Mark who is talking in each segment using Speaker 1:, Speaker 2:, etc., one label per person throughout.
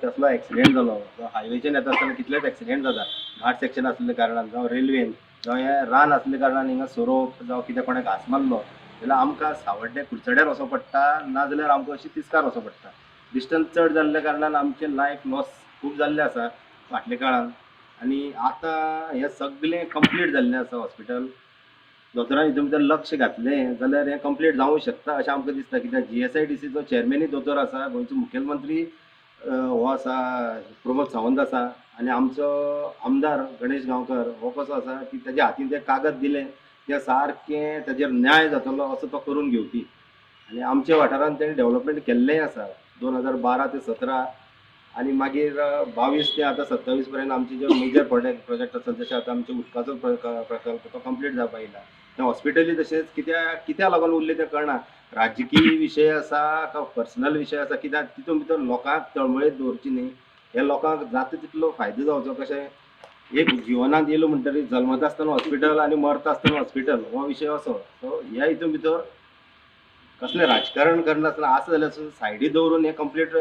Speaker 1: कसलो एक्सिडेंट जालो जावं हायवेचेर येता आसतना कितलेच एक्सिडेंट जाता घाट सेक्शन आसल्या कारणान जावं रेल्वेन जावं हें रान आसल्या कारणान हिंगा सोरोप जावं कितें कोणें घास मारलो जाल्यार आमकां सावड्डे कुडचड्यार वचो पडटा नाजाल्यार आमकां अशी तिस्कार वचो पडटा डिस्टन्स चड जाल्ल्या कारणान आमचें लायफ लॉस खूब जाल्लें आसा फाटल्या काळान आनी आतां हें सगळें कंप्लीट जाल्लें आसा हॉस्पिटल दोतोरान हितून भितर लक्ष घातलें जाल्यार हें कंप्लीट जावंक शकता अशें आमकां दिसता कित्याक GSIDCचो चेअरमॅनूय दोतोर आसा गोंयचो मुखेलमंत्री हो आसा प्रमोद सावंत आसा आनी आमचो आमदार गणेश गांवकर हो कसो आसा की तेज्या हातीन तें कागद दिलें तें सारकें तेजेर न्याय जातलो असो तो करून घेवपी आनी आमच्या वाठारांत तेणें डेव्हलपमेंट केल्लेंय आसा 2012 ते 17 आनी मागीर 22 ते आतां 27 पर्यंत आमचे जे मेजर प्रोजेक्ट आसा जशें आतां आमच्या उदकाचो प्रकल्प तो कंप्लीट जावपा येयला तें हॉस्पिटली तशेंच कित्या लागून उरलें तें कळना राजकीय विशय आसा काय पर्सनल विशय आसा कित्याक तितून भितर लोकांक तळमळीत दवरची न्ही हे लोकांक जाता तितलो फायदो जावचो कशें एक जिवनांत येयलो म्हणटरीर जल्मता आसतना हॉस्पिटल आनी मरता आसतना हॉस्पिटल हो विशय असो सो ह्या हितून भितर कसलें राजकारण करनासतना आसा जाल्यार सायडीक दवरून हें कंप्लीट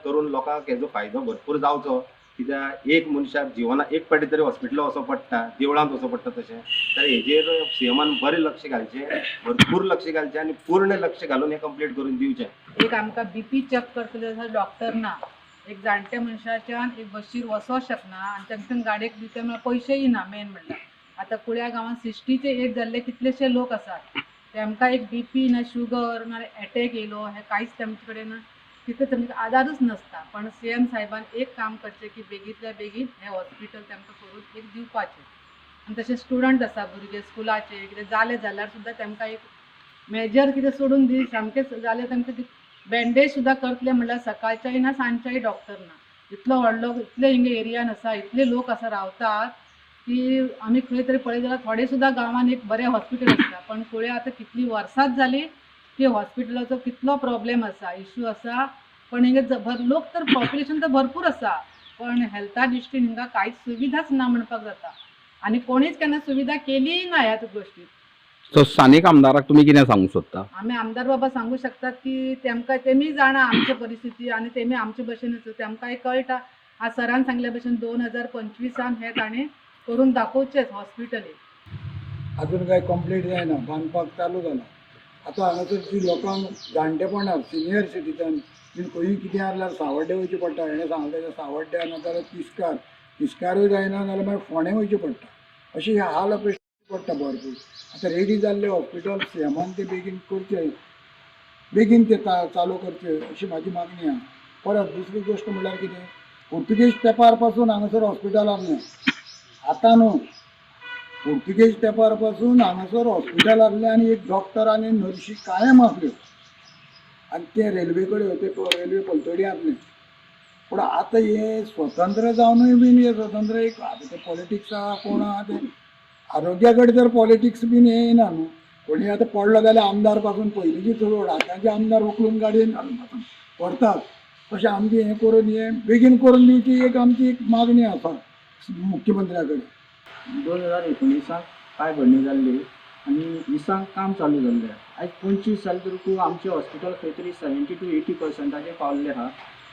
Speaker 1: करून लोकांक हेजो फायदो भरपूर जावचो कित्याक एक मनशाक जिवनाक एक पाटी तरी हॉस्पिटलांत वचो पडटा देवळांत वचो पडटा तशें तर हेजेर सीएमान बरें लक्ष घालचें भरपूर लक्ष घालचें आनी पूर्ण लक्ष घालून हें कंप्लीट करून दिवचें
Speaker 2: एक आमकां BP चेक करतले जाल्यार डॉक्टर ना एक जाणट्या मनशाच्यान एक बशीर वचोंक शकना आनी तांकां गाडयेक दिता म्हळ्यार पयशेय ना मेन म्हणल्यार आतां कुळ्या गांवांत 60चे एज जाल्ले कितलेशे लोक आसात तेमकां एक BP ना शुगर ना एटॅक येयलो हें कांयच तेमचे कडेन तितलो तेमकां आदारूच नासता पण CM साहेबान एक काम करचें की बेगींतल्या बेगीन हें हॉस्पिटल तेमकां करून एक दिवपाचें आनी तशें स्टुडंट आसा भुरगे स्कुलाचे कितें जालें जाल्यार सुद्दां तेमकां एक मेजर कितें सोडून दी सामकें जाल्यार तेमकां बँडेज सुद्दां करतले म्हणल्यार सकाळच्याय ना सांजच्याय डॉक्टर ना इतलो व्हडलो इतले हिंगा एरियान आसा इतले लोक आसा रावतात की आमी खंय तरी पळयत जाल्यार थोडे सुद्दां गांवांत एक बरें हॉस्पिटल आसता पण पळय आतां कितलीं वर्सांच जालीं की हॉस्पिटलाचो कितलो प्रॉब्लेम आसा इश्यू आसा पण हिंगा लोक तर पॉप्युलेशन तर भरपूर आसा पण हेल्था दृश्टीन हिंगा कांयच सुविधाच ना म्हणपाक जाता आनी कोणीच केन्ना सुविधा केलीय ना ह्या गोश्टीत
Speaker 3: सो स्थानिक आमदाराक तुमी कितें सांगूंक सोदता
Speaker 2: आमी आमदार बाबा सांगू शकतात की तेमकां तेमी जाणा आमची परिस्थिती आनी तेमी आमचे भशेनच तेमकांय कळटा आज सरान सांगल्या भशेन 2025 हे ताणें करून दाखोवचेच हॉस्पिटल
Speaker 4: अजून काय कंप्लीट जायना बांदपाक चालू जाला आतां हांगासर जी लोकांक जाणटेपणाक सिनियर सिटीजन बीन खंयी कितें आसल्यार सावड्डे वयचें पडटा हेणें सांगलें सावड्ड्या नाजाल्यार तिस्कारूय जायना जाल्यार मागीर फोंडें वयचें पडटा अशें हे हाल अपेक्षा पडटा भरपूर आतां रेडी जाल्ले हॉस्पिटल सीएमान ते बेगीन करचें बेगीन ते चालू करचें अशी म्हाजी मागणी आहा परत दुसरी गोश्ट म्हणल्यार कितें पोर्तुगेज तेंपार पासून हांगासर हॉस्पिटल आसलें आतां न्हू पोर्तुगेज तेंपार पासून हांगासर हॉस्पिटल आसलें आनी एक डॉक्टर आनी नर्शी कायम आसल्यो आनी ते रेल्वे कडेन ते रेल्वे पलतडी आसलें पूण आतां हे स्वतंत्र जावनूय बीन हे स्वतंत्र एक आतां ते पॉलिटिक्सा कोण आहा ते आरोग्या कडेन तर पॉलिटिक्स बीन येयना न्हू कोणी आतां पडलो जाल्यार आमदार पासून पयलींची चलोड आतांचे आमदार उखलून गाडयेन घालून पासून व्हरतात तशें आमची हें करून हें बेगीन करून दिवची एक आमची एक मागणी आसा मुख्यमंत्र्या कडेन
Speaker 5: 2019 काय घडणी जाल्ली आनी 20 काम चालू जाल्लें आयज 25 जाले तरी आमचें हॉस्पिटल खंय तरी 70 to 80% पावल्लें आहा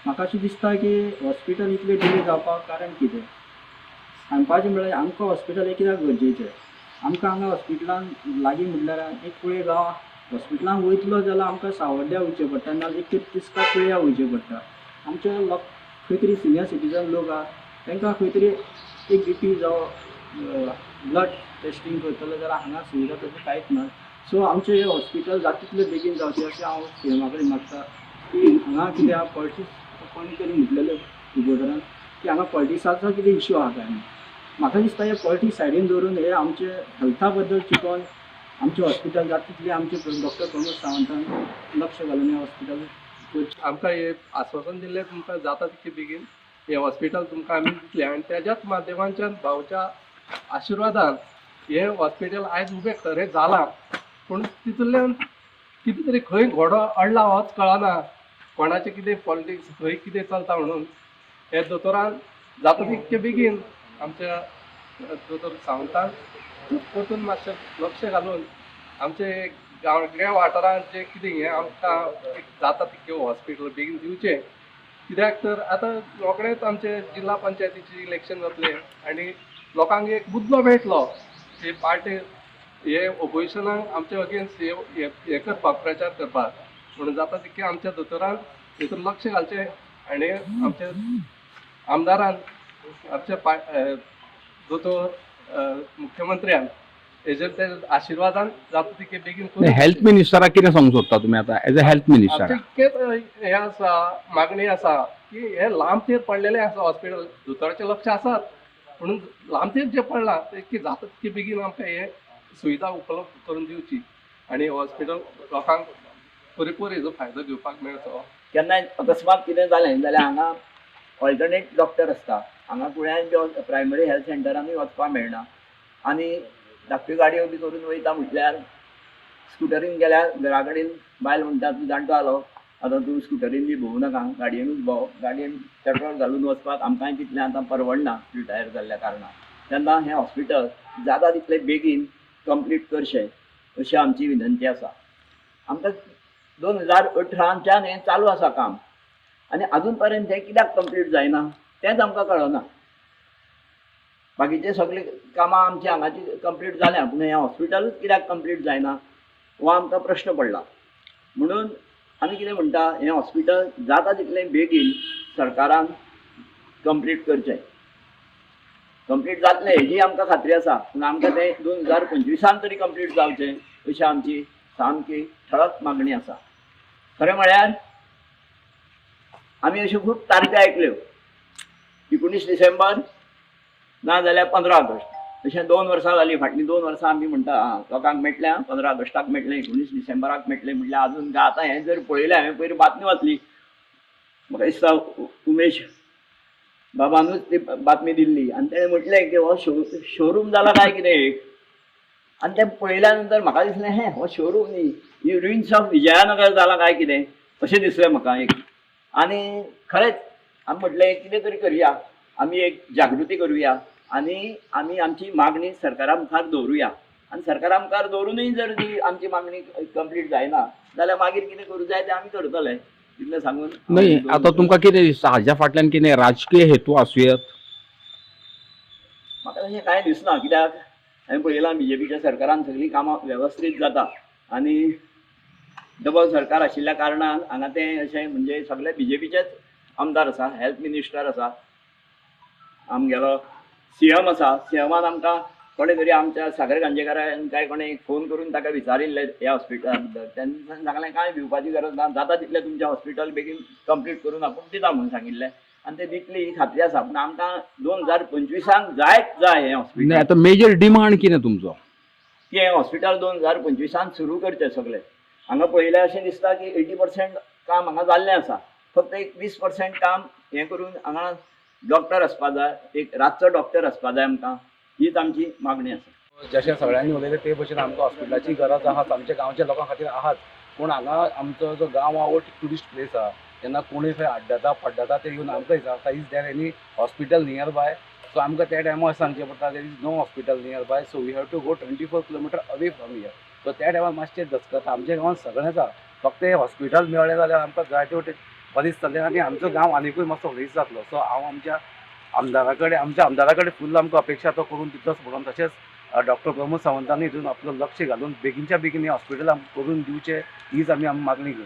Speaker 5: म्हाका अशें दिसता की हॉस्पिटल इतलें डिले जावपाक कारण कितें सांगपाचें म्हळ्यार आमकां हॉस्पिटल एक कित्याक गरजेचें आमकां हांगा हॉस्पिटलान लागीं म्हटल्यार एक कुळे गांव हॉस्पिटलान वयतलो जाल्यार आमकां सावड्ड्या वयचें पडटा नाजाल्यार एक तिस्कार कुळ्या वयचें पडटा आमचे लोक खंय तरी सिनियर सिटीजन लोक आहा तांकां खंय तरी एक BP जावं ब्लड टेस्टिंग करतलो जाल्यार हांगा सुविधा तशें कांयच ना सो आमचें हें हॉस्पिटल जाता तितलें बेगीन जावचें अशें हांव सीएमा कडेन मागता की हांगा कितें आहा पॉलिटिक्स कोणी तरी म्हटलेलें रिपोर्टरान की हांगा पॉलिटिक्साचो कितें इश्यू आहा काय म्हाका दिसता हे पॉलिटिक्स सायडीन दवरून हे आमचे हेल्था बद्दल चिंतून आमचें हॉस्पिटल जाता तितलें आमचे डॉक्टर प्रमोद सावंतान लक्ष घालून हें हॉस्पिटल
Speaker 6: आमकां हे आश्वासन दिल्लें तुमकां जाता तितलें बेगीन हे हॉस्पिटल तुमकां आमी दितलें आनी तेज्याच माध्यमांतल्यान भावच्या आशिर्वादान हे हॉस्पिटल आयज उबें खरें जालां पूण तितूंतल्यान कितें तरी खंय घोडो अडला होच कळना कोणाचें कितें पॉलिटिक्स खंय कितें चलता म्हणून हे दोतोरान जाता तितके बेगीन आमच्या दोतोर सावंतान परतून मातशें लक्ष घालून आमचे गांवगिऱ्या वाठारांत जें कितें हें आमकां जाता तितकें हॉस्पिटल बेगीन दिवचें कित्याक तर आतां रोखडेंच आमचे जिल्ला पंचायतीचे इलेक्शन जातले आनी लोकांक एक मुद्दो मेळटलो हे पार्टी हे ओपोजिशनाक आमचे अगेन्स्ट हे करपाक प्रचार करपाक म्हणून जाता तितके आमच्या दोतोरान भितर लक्ष घालचें आनी आमच्या आमदारान आमच्या दोतोर मुख्यमंत्र्यान हेजेर ते आशिर्वादान जाता तितके बेगीन करून
Speaker 3: हेल्थ मिनिस्टराक कितें सांगूंक सोदता तुमी आतां एज अ हेल्थ मिनिस्टर
Speaker 6: आमचे इतकेच हे आसा मागणी आसा की हे लांब तेर पडलेले आसा हॉस्पिटल दोतोराचें लक्ष आसात म्हणून लांब तेर जे पडला ते जाता तितके बेगीन आमकां हे सुविधा उपलब्ध करून दिवची आनी हॉस्पिटल लोकांक पुरेपूर हेजो फायदो घेवपाक मेळचो.
Speaker 7: केन्नाय अकस्मात कितें जालें जाल्यार हांगा ऑल्टरनेट डॉक्टर आसता. हांगा कुळ्यान जे प्रायमरी हेल्थ सेंटरांनी वचपाक मेळना आनी धाकट्यो गाडयो बी करून वयता म्हटल्यार स्कुटरीन गेल्यार घरा कडेन बायल म्हणटा तूं जाणटो जालो आतां तूं स्कुटरीन बी भोवूं नाका गाडयेनूच भोंव. गाडयेन पेट्रोल घालून वचपाक आमकांय तितलें आतां परवडना रिटायर जाल्ल्या कारणान. तेन्ना हें हॉस्पिटल जाता तितलें बेगीन कंप्लीट करचें अशी आमची विनंती आसा. आमकां 2018च्यान हें चालू आसा काम आनी अजून पर्यंत हें कित्याक कंप्लीट जायना तेंच आमकां कळना. बाकीचे सगळे कामां आमची हांगाची कंप्लीट जाल्या पूण हें हॉस्पिटलूच कित्याक कंप्लीट जायना हो आमकां प्रश्न पडला. म्हणून आमी कितें म्हणटा हें हॉस्पिटल जाता तितलें बेगीन सरकारान कंप्लीट करचें. कंप्लीट जातलें हेजी आमकां खात्री आसा पूण आमकां तें 2025 तरी कंप्लीट जावचें अशी आमची सामकी ठळक मागणी आसा. खरें म्हळ्यार आमी अश्यो खूब तारखो आयकल्यो 19 डिसेंबर ना जाल्यार 15 ऑगस्ट अशें 2 वर्सां जालीं. फाटलीं 2 वर्सां आमी म्हणटा लोकांक मेळटलें 15 ऑगस्टाक मेळटलें 19 डिसेंबराक मेळटलें म्हटल्यार अजून काय आतां हें जर पळयलें हांवें पयलीं बातमी वाचली म्हाका दिसता उमेश बाबानूच ती बातमी दिल्ली आनी तेणें म्हटलें की हो शोरूम जाला काय कितें एक आनी तें पळयल्या नंतर म्हाका दिसलें हें हो शोरूम न्ही ही रुइन्स ऑफ विजयानगर जाला काय कितें अशें दिसलें म्हाका एक. आनी खरेंच आमी म्हटलें कितें तरी करया आमी एक जागृती करुया आनी आमी आमची मागणी सरकारा मुखार दवरुया आनी सरकारा मुखार दवरूनय जर ती आमची मागणी कंप्लीट जायना जाल्यार मागीर कितें करूं जाय तें आमी करतले तितलें सांगून.
Speaker 3: नाही आतां तुमकां कितें दिसता हाज्या फाटल्यान कितें राजकीय हेतू आसुयेत?
Speaker 7: म्हाका तशें कांय दिसना कित्याक हांवें पळयलां BJPच्या सरकारान सगळीं कामां वेवस्थीत जाता आनी डबल सरकार आशिल्ल्या कारणान हांगा तें अशें म्हणजे सगळे BJPचेच आमदार आसा. हेल्थ मिनिस्टर आसा आमगेलो CM आसा. CMान आमकां कोणें तरी आमच्या सागर गांजेकारान काय कोणें फोन करून ताका विचारिल्लें ह्या हॉस्पिटला बद्दल. तेन्ना सांगलें कांय भिवपाची गरज ना जाता तितलें तुमचें हॉस्पिटल बेगीन कंप्लीट करून आपूण दिता म्हणून सांगिल्लें आनी तें दितली ही खात्री आसा. पूण आमकां 2025 जायच जाय हें हॉस्पिटल.
Speaker 3: नाही आतां मेजर डिमांड कितें तुमचो?
Speaker 7: की हें हॉस्पिटल 2025 सुरू करचें सगळें. हांगा पळयल्यार अशें दिसता की 80% काम हांगा जाल्लें आसा. फक्त एक 20% काम हें करून हांगा डॉक्टर आसपा जाय एक रातचो डॉक्टर आसपा जाय आमकां हीच आमची मागणी आसा.
Speaker 8: जशें सगळ्यांनी उलयलें ते भशेन आमकां हॉस्पिटलाची गरज आहा आमच्या गांवच्या लोकां खातीर आहाच. पूण हांगा आमचो जो गांव आहा हो ट्युरिस्ट प्लेस आहा. जेन्ना कोणूय थंय आड्डाता पड्डाता ते येवन आमकां विचारता is there any hospital nearby. So आमकां त्या टायमार सांगचें पडटा there is no hospital nearby so we have to go 24 kilometre away from here. So त्या टायमार मातशें दसकता. आमच्या गांवांत सगळेंच आहा फक्त हें हॉस्पिटल मेळ्ळें जाल्यार आमकां जाय ते वटेन बरें दिसतलें आनी आमचो गांव आनिकूय मातसो व्हडीस जातलो. सो हांव आमच्या आमदारा कडेन फुल्ल आमकां अपेक्षा तो करून दितलोच म्हणून तशेंच डॉक्टर प्रमोद सावंतांनी हितून आपलो लक्ष घालून बेगीनच्या बेगीन हें हॉस्पिटल आमकां करून दिवचें हीच आमी मागणी घेवन